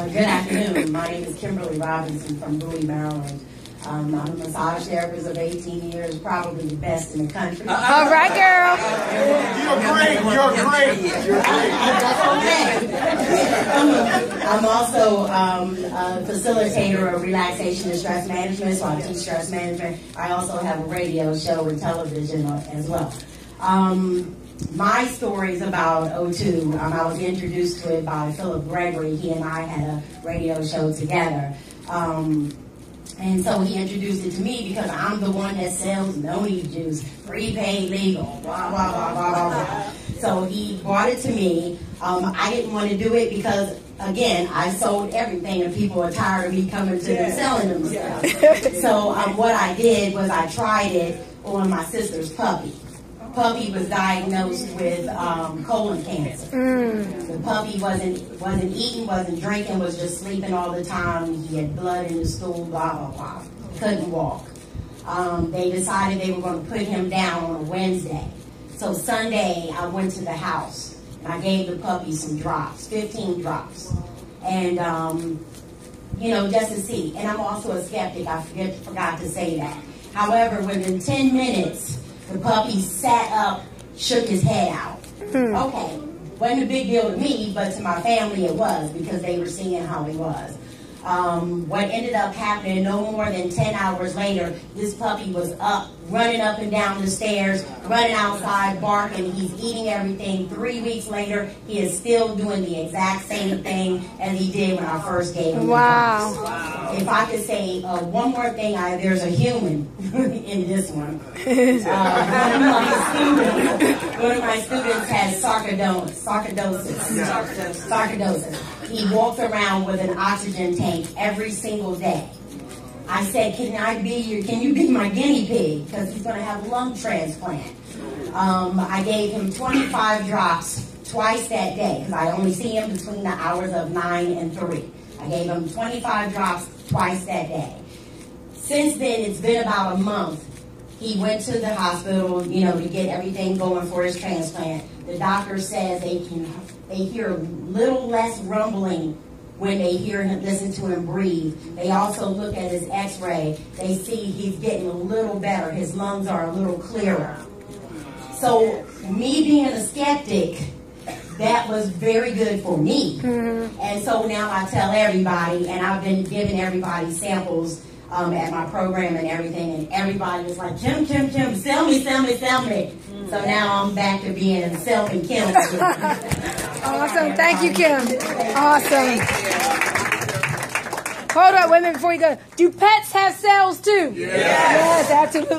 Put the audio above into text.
Good afternoon. My name is Kimberly Robinson from Bowie, Maryland. I'm a massage therapist of 18 years, probably the best in the country. All right, girl. You're great. I'm also a facilitator of relaxation and stress management, so I teach stress management. I also have a radio show and television as well. My story is about O2. I was introduced to it by Philip Gregory. He and I had a radio show together. And so he introduced it to me because I'm the one that sells noni juice, prepaid legal, blah, blah, blah, blah, blah, blah. So he brought it to me. I didn't want to do it because, again, I sold everything and people are tired of me coming to them selling them stuff. So what I did was I tried it on my sister's puppy. Puppy was diagnosed with colon cancer. The puppy wasn't eating, wasn't drinking, was just sleeping all the time. He had blood in his stool, blah, blah, blah. Couldn't walk. They decided they were going to put him down on a Wednesday. So Sunday, I went to the house, and I gave the puppy some drops, 15 drops. And, you know, just to see. And I'm also a skeptic. I forgot to say that. However, within 10 minutes, the puppy sat up, shook his head out. Okay, wasn't a big deal to me, but to my family it was because they were seeing how he was. What ended up happening, no more than 10 hours later, this puppy was up, running up and down the stairs, running outside, barking. He's eating everything. 3 weeks later, he is still doing the exact same thing as he did when I first gave him. Wow. If I could say one more thing, there's a human in this one. One of my students has sarcoidosis. He walks around with an oxygen tank every single day. I said, can you be my guinea pig? Because he's going to have a lung transplant. I gave him 25 drops twice that day, because I only see him between the hours of 9 and 3. I gave him 25 drops twice that day. Since then, it's been about a month. He went to the hospital, you know, to get everything going for his transplant. The doctor says they hear a little less rumbling when they hear him, listen to him breathe. They also look at his x-ray. They see he's getting a little better. His lungs are a little clearer. So me being a skeptic, that was very good for me. And so now I tell everybody, and I've been giving everybody samples at my program and everything, and everybody was like, Kim, sell me. So now I'm back to being selling Kim. Awesome. Thank you, Kim. Awesome. Hold on, wait a minute before you go. Do pets have cells too? Yes, absolutely.